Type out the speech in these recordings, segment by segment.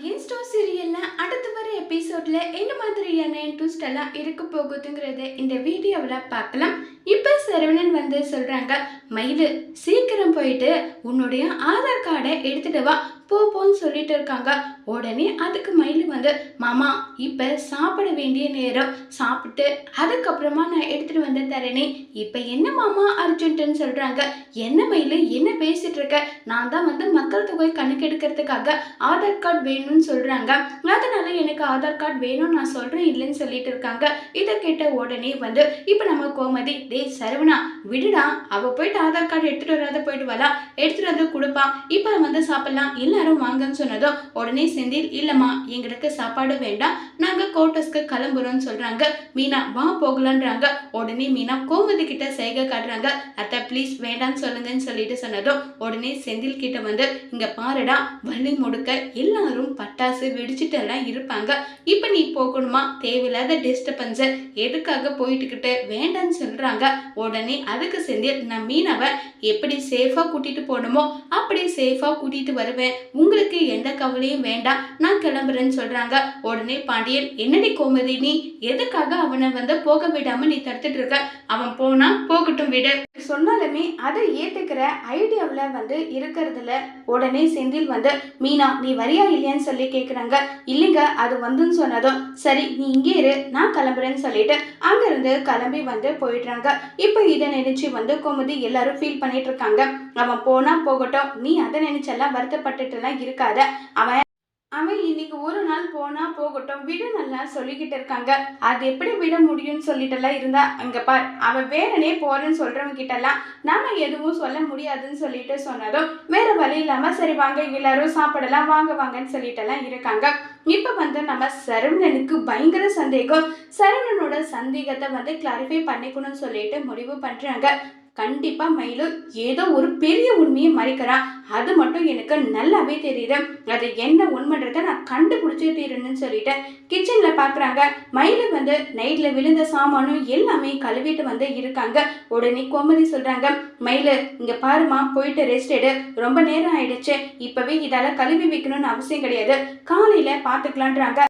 இன்ஸ்டோ சீரியல்ல அடுத்து வர எபிசோட்ல என்ன மாதிரியான ட்விஸ்ட் எல்லாம் இருக்க போகுதுங்கிறத இந்த வீடியோவில் பார்க்கலாம். இப்போ சரவணன் வந்து சொல்றாங்க, மயிலு சீக்கிரம் போயிட்டு உன்னுடைய ஆதார் கார்டை எடுத்துட்டு வா போன்னு சொல்லிட்டு இருக்காங்க. உடனே அதுக்கு மயிலு வந்து, மாமா இப்போ சாப்பிட வேண்டிய நேரம், சாப்பிட்டு அதுக்கப்புறமா நான் எடுத்துட்டு வந்து தரேனே, இப்போ என்ன மாமா அர்ஜென்ட்டுன்னு சொல்றாங்க. என்ன மயிலு என்ன பேசிட்டு இருக்க? நான் தான் வந்து மக்கள் தொகை கணக்கெடுக்கிறதுக்காக ஆதார் கார்டு வேணும்னு சொல்றாங்க, அதனால எனக்கு ஆதார் கார்டு வேணும் நான் சொல்றேன் இல்லைன்னு சொல்லிட்டு இருக்காங்க. இதை கேட்ட உடனே வந்து இப்போ நம்ம கோமதி, டேய் சரவணா விடுடா, அவ போயிட்டு ஆதார் கார்டு எடுத்துட்டு வராத போயிட்டு வரா, எடுத்துட்டு வந்து கொடுப்பா, இப்போ வந்து சாப்பிடலாம் எல்லாரும் வாங்கன்னு சொன்னதும் உடனே செந்தில், இல்லம்மா எங்களுக்கு சாப்பாடு வேண்டாம், நாங்க கோட்டஸ்க்கு கிளம்புறோம்னு சொல்றாங்க. மீனா வா போகலான்றாங்க. உடனே மீனா கோமதி கிட்ட செய்கை காட்டுறாங்க, அத்தை ப்ளீஸ் வேண்டான்னு சொல்லுங்கன்னு சொல்லிட்டு சொன்னதும் உடனே செந்தில் கிட்ட வந்து, இங்க பாருடா வள்ளி முடுக்க எல்லாரும் பட்டாசு வெடிச்சுட்டு எல்லாம் இருப்பாங்க, இப்ப நீ போகணுமா, தேவையில்லாத டிஸ்டர்பன்ஸ் எதுக்காக போயிட்டுக்கிட்டு வேண்டான்னு சொல்றாங்க. உடனே அதுக்கு செந்தில், நான் மீனாவை எப்படி சேஃபா கூட்டிட்டு போகணுமோ அப்படி சேஃபா கூட்டிட்டு வருவேன், உங்களுக்கு எந்த கவலையும் வேண்டாம், நான் கிளம்புறேன்னு சொல்றாங்க. உடனே பாண்டியன், என்னடி கோமதி நீ எதுக்காக அவனை வந்து போக விடாம நீ தடுத்துட்டு இருக்க, அவன் போனா போகட்டும் விடு சொன்னாலுமே அதை ஏத்துக்கிற ஐடியாவில் வந்து இருக்கிறதுல உடனே செந்தில் வந்து, மீனா நீ வரியா இல்லையான்னு சொல்லி கேட்குறாங்க. இல்லைங்க அது வந்துன்னு சொன்னதும், சரி நீ இங்கே இரு நான் கிளம்புறேன்னு சொல்லிட்டு அங்கிருந்து கிளம்பி வந்து போயிடுறாங்க. இப்போ இதை நினைச்சு வந்து கோமதி எல்லாரும் ஃபீல் பண்ணிட்டு இருக்காங்க. அவன் போனா போகட்டும், நீ அதை நினைச்செல்லாம் வருத்தப்பட்டுட்டு எல்லாம் இருக்காத, அவன் அவன் இன்னைக்கு ஒரு நாள் போனா போகட்டும் விட நல்லா சொல்லிக்கிட்டு இருக்காங்க. அது எப்படி விட முடியும்னு சொல்லிட்டுலாம் இருந்தா, அங்க பார் அவன் வேறனே போறேன்னு சொல்றவங்க கிட்டலாம் நாம எதுவும் சொல்ல முடியாதுன்னு சொல்லிட்டு சொன்னதும் வேற வழி இல்லாம சரி வாங்க எல்லாரும் சாப்பிடலாம் வாங்க வாங்கன்னு சொல்லிட்டுலாம் இருக்காங்க. இப்ப வந்து நம்ம சரவணனுக்கு பயங்கர சந்தேகம். சரவணனோட சந்தேகத்தை வந்து கிளாரிஃபை பண்ணிக்கணும்னு சொல்லிட்டு முடிவு பண்றாங்க. கண்டிப்பா மயிலு ஏதோ ஒரு பெரிய உண்மையை மறைக்கிறான், அது மட்டும் எனக்கு நல்லாவே தெரியுது, அது என்ன உண்மைன்றத நான் கண்டுபிடிச்சே தீரணும்னு சொல்லிட்டு கிச்சன்ல பாக்குறாங்க. மயிலு வந்து நைட்ல விழுந்த சாமானும் எல்லாமே கழுவிட்டு வந்து இருக்காங்க. உடனே கோமதி சொல்றாங்க, மயிலு இங்க பாருமா போயிட்டு ரெஸ்ட் எடு, ரொம்ப நேரம் ஆயிடுச்சு, இப்பவே இதால கழுவி வைக்கணும்னு அவசியம் கிடையாது, காலையில பாத்துக்கலான்றாங்க.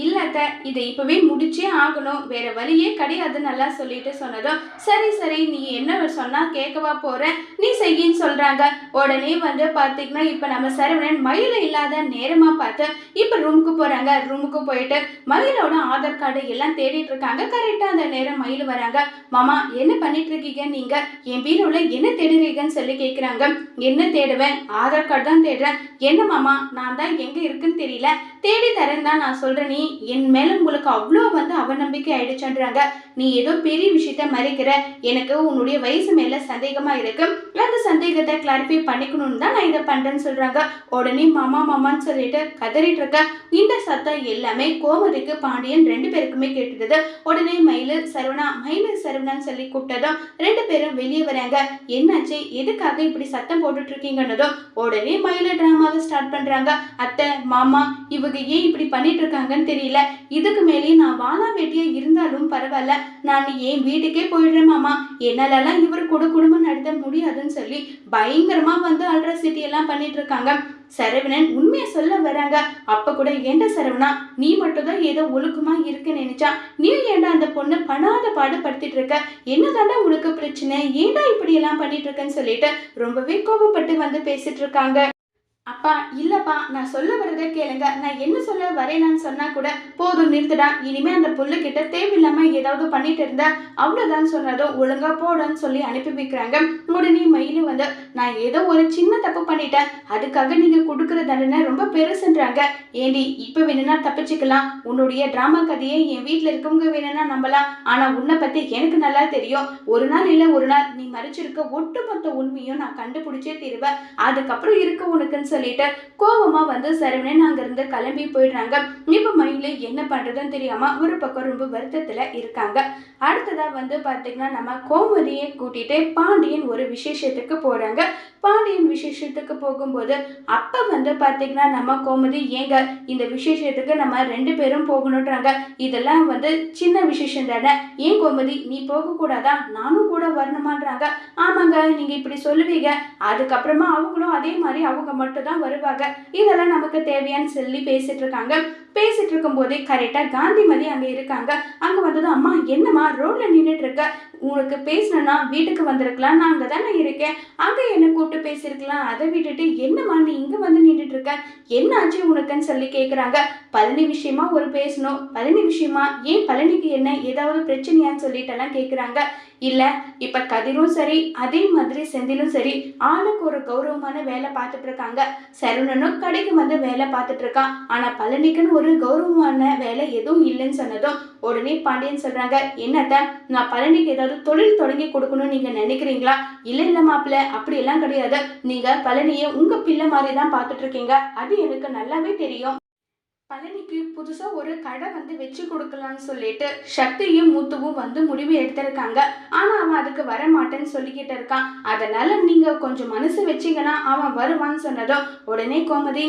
இல்லத்த இதை இப்பவே முடிச்சே ஆகணும், வேற வழியே கிடையாது நல்லா சொல்லிட்டு சொன்னதும், சரி சரி நீ என்ன சொன்னா கேட்கவா போற, நீ செய்யின்னு சொல்றாங்க. உடனே வந்து பாத்தீங்கன்னா இப்ப நம்ம சரவணன் மயில இல்லாத நேரமா பார்த்து இப்ப ரூமுக்கு போறாங்க. ரூமுக்கு போயிட்டு மயிலோட ஆதார் கார்டு எல்லாம் தேடிட்டு இருக்காங்க. கரெக்டா அந்த நேரம் மயில் வராங்க. மாமா என்ன பண்ணிட்டு இருக்கீங்க நீங்க, என் பீரோல என்ன தேடுறீங்கன்னு சொல்லி கேட்கிறாங்க. என்ன தேடுவேன், ஆதார் கார்டு தான் தேடுறேன். என்ன மாமா நான் தான் எங்க இருக்குன்னு தெரியல, தேடி தரேன் தான் நான் சொல்றேன், நீ என் மேல உங்களுக்கு அவ்வளோ வந்து அவநம்பிக்கை ஆயிடுச்சுன்றாங்க. நீ ஏதோ பெரிய விஷயத்த மறைக்கிற, எனக்கு உன்னுடைய வயசு மேல சந்தேகமா இருக்கு, அந்த சந்தேகத்தை கிளாரிஃபை பண்ணிக்கணும்னு தான் நான் இதை பண்றேன்னு சொல்றாங்க. உடனே மாமா மாமான்னு சொல்லிட்டு கதறிட்டு இருக்க. இந்த சத்தம் எல்லாமே கோமதிக்கு பாண்டியன் ரெண்டு பேருக்குமே கேட்டுது. உடனே மயிலு சரவணான்னு சொல்லி கூப்பிட்டதும் ரெண்டு பேரும் வெளியே வராங்க. என்னாச்சு எதுக்காக இப்படி சத்தம் போட்டுட்டு இருக்கீங்கன்னதும் உடனே மயில டிராமாவை ஸ்டார்ட் பண்றாங்க. அத்தை மாமா இவங்க ஏன் இப்படி பண்ணிட்டு இருக்காங்கன்னு தெரியல, இதுக்கு மேலே நான் வாழா வேட்டியா இருந்தாலும் பரவாயில்ல, நான் என் வீட்டுக்கே போயிடுறேன் மாமா, என்னாலலாம் இவர் கூட குடும்பம் நடத்த முடியாதுன்னு சொல்லி பயங்கரமா வந்து அல்ட்ராசிட்டி எல்லாம் பண்ணிட்டு இருக்காங்க. சரவணன் உண்மையை சொல்ல வராங்க. அப்ப கூட ஏண்டா சரவணா நீ மட்டும் தான் ஏதோ ஒழுக்கமா இருக்கு நினைச்சா, நீ ஏண்டா அந்த பொண்ணு படாத பாடுபடுத்திட்டு இருக்க, என்னதாண்டா உனக்கு பிரச்சனை, ஏண்டா இப்படி எல்லாம் பண்ணிட்டு இருக்கன்னு சொல்லிட்டு ரொம்பவே கோபப்பட்டு வந்து பேசிட்டு இருக்காங்க. அப்பா இல்லப்பா நான் சொல்ல வரதை கேளுங்க, நான் என்ன சொல்ல வரேன்னு சொன்னா கூட போதும் நிறுத்துடா, இனிமே அந்த பொண்ணுகிட்ட தேவையில்லாம ஏதாவது பண்ணிட்டு இருந்தா அவ்வளவுதான் சொன்னதோ ஒழுங்கா போடான்னு சொல்லி அனுப்பி வைக்கிறாங்க. உடனே மயிலு வந்து, நான் ஏதோ ஒரு சின்ன தப்பு பண்ணிட்டேன், அதுக்காக நீங்க கொடுக்குற தண்டனை ரொம்ப பெருசுன்றாங்க. ஏண்டி இப்ப வேணும்னா தப்பிச்சுக்கலாம், உன்னுடைய டிராமா கதையை என் வீட்டுல இருக்கவங்க வேணும்னா நம்பலாம், ஆனா உன்னை பத்தி எனக்கு நல்லா தெரியும், ஒரு நாள் இல்ல ஒரு நாள் நீ மறைச்சிருக்க ஒட்டுமொத்த உண்மையும் நான் கண்டுபிடிச்சே தீருவேன், அதுக்கப்புறம் இருக்க உனக்குன்னு சொல்லிட்டு கோபமா வந்து சரவணன் அங்கிருந்து கிளம்பி போயிடுறாங்க. இப்ப மயிலு என்ன பண்றதுன்னு தெரியாம ஒரு பக்கம் ரொம்ப வருத்தத்துல இருக்காங்க. அடுத்ததா வந்து பாத்தீங்கன்னா நம்ம கோமதியை கூட்டிட்டு பாண்டியன் ஒரு விசேஷத்துக்கு போறாங்க. பாண்டியன் விசேஷத்துக்கு போகும்போது அப்ப வந்து பாத்தீங்கன்னா நம்ம கோமதி ஏங்க இந்த விசேஷத்துக்கு நம்ம 2 பேரும் போகணுன்றாங்க. இதெல்லாம் வந்து சின்ன விசேஷம் தானே, ஏன் கோமதி நீ போக கூடாதா, நானும் கூட வரணுமான்றாங்க. ஆமாங்க, நீங்க இப்படி சொல்லுவீங்க, அதுக்கப்புறமா அவங்களும் அதே மாதிரி அவங்க மட்டும் தான் வருவாங்க, இதெல்லாம் நமக்கு தேவையான்னு சொல்லி பேசிட்டு இருக்காங்க. பேசிட்டு இருக்கும் போதே கரெக்டா காந்திமதி அங்க இருக்காங்க. அங்க வந்தது, அம்மா என்னம்மா ரோட்ல நின்றுட்டு இருக்க, உனக்கு பேசணும்னா வீட்டுக்கு வந்திருக்கலாம், நான் அங்கே தானே இருக்கேன், அங்கே என்ன கூப்பிட்டு பேசியிருக்கலாம், அதை விட்டுட்டு என்னம்மா நீ இங்கே வந்து நின்றுட்டு இருக்க, என்ன ஆச்சு உனக்குன்னு சொல்லி கேட்குறாங்க. பழனி விஷயமா ஒரு பேசணும், பழனி விஷயமா, ஏன் பழனிக்கு என்ன ஏதாவது பிரச்சனையான்னு சொல்லிட்டெல்லாம் கேட்குறாங்க. இல்லை, இப்போ கதிரும் சரி அதே மாதிரி செந்திலும் சரி ஆளுக்கு ஒரு கௌரவமான வேலை பார்த்துட்டு இருக்காங்க. சரவணனும் கடைக்கு வந்து வேலை பார்த்துட்டு இருக்கான். ஆனால் பழனிக்குன்னு ஒரு கௌரவமான வேலை எதுவும் இல்லைன்னு சொன்னதும் உடனே பாண்டியன் சொல்றாங்க, என்னத்த நான் பழனிக்கு ஏதாவது தொழில் தொடங்கி கொடுக்கணும்னு நீங்க நினைக்கிறீங்களா? இல்ல மாப்பிள்ள, அப்படி எல்லாம் கிடையாது, நீங்க பழனியை உங்க பிள்ளை மாதிரி தான் பார்த்துட்டு இருக்கீங்க, அது எனக்கு நல்லாவே தெரியும். பழனிக்கு புதுசா ஒரு கடை வந்து வச்சு கொடுக்கலான்னு சொல்லிட்டு சக்தியும் முத்துவும் வந்து முடிவு எடுத்திருக்காங்க. ஆனா அவன் அதுக்கு வர மாட்டேன்னு சொல்லிக்கிட்டு இருக்கான். அதனால நீங்க கொஞ்சம் மனசு வச்சீங்கன்னா அவன் வருவான்னு சொன்னதும் உடனே கோமதி,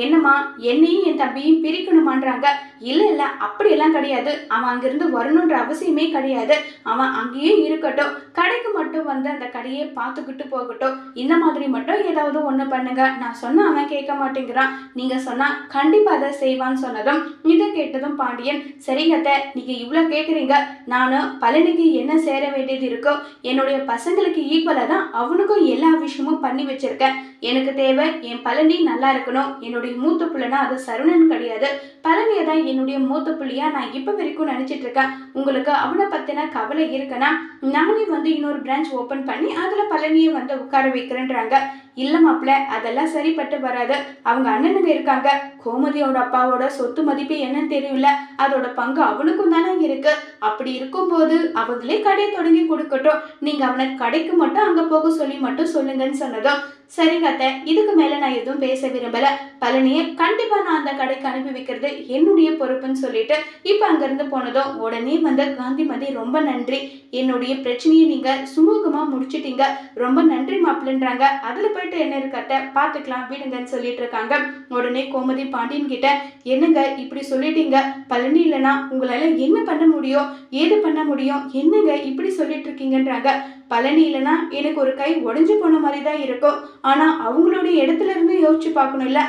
என்னம்மா என்னையும் என் தம்பியும் பிரிக்கணுமான்றாங்க. இல்ல அப்படியெல்லாம் கிடையாது, அவன் அங்கிருந்து வரணுன்ற அவசியமே கிடையாது, அவன் அங்கேயே இருக்கட்டும், கடைக்கு மட்டும் வந்து அந்த கடையை பார்த்துக்கிட்டு போகட்டும், இந்த மாதிரி மட்டும் ஏதாவது ஒண்ணு பண்ணுங்க, நான் சொன்னா அவன் கேட்க மாட்டேங்கிறான், நீங்க சொன்னா கண்டிப்பா அதை செய்வான்னு சொன்னதும் இதை கேட்டதும் பாண்டியன், சரிங்கத்த நீங்க இவ்வளவு கேட்குறீங்க, நானும் பழனிக்கு என்ன சேர வேண்டியது இருக்கோ என்னுடைய பசங்களுக்கு ஈக்குவலா தான் அவனுக்கும் எல்லா விஷயமும் பண்ணி வச்சிருக்கேன். எனக்கு தேவை என் பழனி நல்லா இருக்கணும். என்னுடைய மூத்த பிள்ளைனா அது சரவணன் கிடையாது, பழனியை தான் என்னுடைய மூத்த பிள்ளையா நான் இப்ப வரைக்கும் நினைச்சிட்டு இருக்கேன். உங்களுக்கு அவனை பத்தின கவலை இருக்குன்னா நானே வந்து இன்னொரு பிரான்ச் ஓபன் பண்ணி அதுல பழனியை வந்து உட்கார வைக்கிறேன்றாங்க. இல்ல மாப்பிள்ள, அதெல்லாம் சரிப்பட்டு வராது, அவங்க அண்ணனுங்க இருக்காங்க, கோமதியோட அப்பாவோட சொத்து மதிப்பு என்னன்னு தெரியல, அதோட பங்கு அவனுக்கும் தானே இருக்கு, அப்படி இருக்கும்போது அவங்களே கடை தொடங்கி கொடுக்கட்டும், நீங்க அவனை கடைக்கு மட்டும் அங்க போக சொல்லி மட்டும் சொல்லுங்கன்னு சொன்னதும் சரிங்க அத்தை, இதுக்கு மேல நான் எதுவும் பேச விரும்பல, பழனியை கண்டிப்பா நான் அந்த கடைக்கு அனுப்பி வைக்கிறது என்னுடைய பொறுப்புன்னு சொல்லிட்டு இப்ப அங்கிருந்து போனதும் உடனே வந்த காந்திமதி, ரொம்ப நன்றி, என்னுடைய பிரச்சனையை நீங்க சுமூகமா முடிச்சிட்டீங்க, ரொம்ப நன்றி மாப்பிள்ளன்றாங்க. அதுல போயிட்டு என்ன இருக்கட்ட பாத்துக்கலாம் விடுங்கன்னு சொல்லிட்டு இருக்காங்க. உடனே கோமதி பாண்டியன் கிட்ட, என்னங்க இப்படி சொல்லிட்டீங்க, பழனி இல்லைன்னா உங்களால என்ன பண்ண முடியும், ஏது பண்ண முடியும், என்னங்க இப்படி சொல்லிட்டு இருக்கீங்கன்றாங்க. பழனி இல்லைன்னா எனக்கு ஒரு கை உடைஞ்சு போன மாதிரி தான் இருக்கும், ஆனா அவங்களுடைய இடத்துல இருந்து யோசிச்சு பார்க்கணும்ல,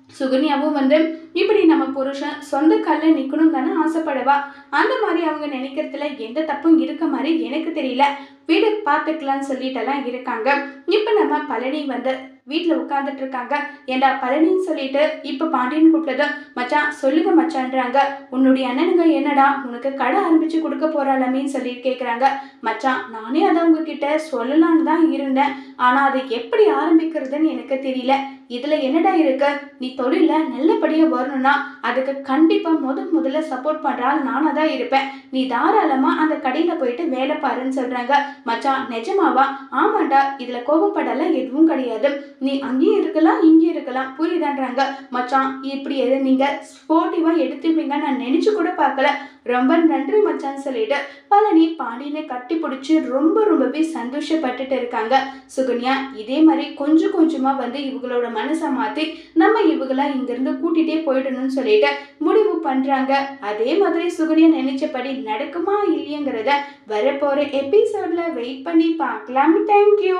சுகன்யாவும் வந்து இப்படி நம்ம புருஷன் சொந்த காலில் நிக்கணும் தானே ஆசைப்படுவா, அந்த மாதிரி அவங்க நினைக்கிறதுல எந்த தப்பும் இருக்க மாதிரி எனக்கு தெரியல, வீடு பார்த்துக்கலான்னு சொல்லிட்டெல்லாம் இருக்காங்க. இப்ப நம்ம பழனி வந்து வீட்டுல உட்கார்ந்துட்டு இருக்காங்க. ஏண்டா பழனின்னு சொல்லிட்டு இப்ப பாண்டியன் கூப்பிட்டது, மச்சான் சொல்லுங்க மச்சான்றாங்க. உன்னுடைய அண்ணனுங்க என்னடா உனக்கு கடை ஆரம்பிச்சு கொடுக்க போறாளமேன்னு சொல்லி கேக்குறாங்க. மச்சான் நானே அதை உங்ககிட்ட சொல்லலான்னு தான் இருந்தேன், ஆனா அதை எப்படி ஆரம்பிக்கிறதுன்னு எனக்கு தெரியல, இதுல என்னடா இருக்கு, நீ தொழில நல்லபடியா வரணும்னா அதுக்கு கண்டிப்பா முதல்ல சப்போர்ட் பண்றாள் நானா தான் இருப்பேன், நீ தாராளமா அந்த கடையில போயிட்டு வேலை பாருன்னு சொல்றாங்க. மச்சான் நிஜமாவா? ஆமாண்டா, இதுல கோபப்படலாம் எதுவும் கிடையாது, நீ அங்கேயும் இருக்கலாம் இங்கேயும் இருக்கலாம், புரியுதான்றாங்க. மச்சான் இப்படி எது நீங்க ஸ்போர்ட்டிவா எடுத்துப்பீங்க நான் நினைச்சு கூட பார்க்கல, ரொம்ப நன்றி மச்சான்னு சொல்லிட்டு பழனி பாண்டியனை கட்டி பிடிச்சி ரொம்பவே சந்தோஷப்பட்டுட்டு இருக்காங்க. சுகன்யா இதே மாதிரி கொஞ்சம் கொஞ்சமா வந்து இவங்களோட மனசை மாத்தி நம்ம இவங்கள இங்கிருந்து கூட்டிட்டே போயிடணும்னு சொல்லிட்டு முடிவு பண்றாங்க. அதே மாதிரி சுகன்யா நினைச்சபடி நடக்குமா இல்லையங்கிறத வரப்போற எபிசோட்ல வெயிட் பண்ணி பார்க்கலாம். தேங்க்யூ.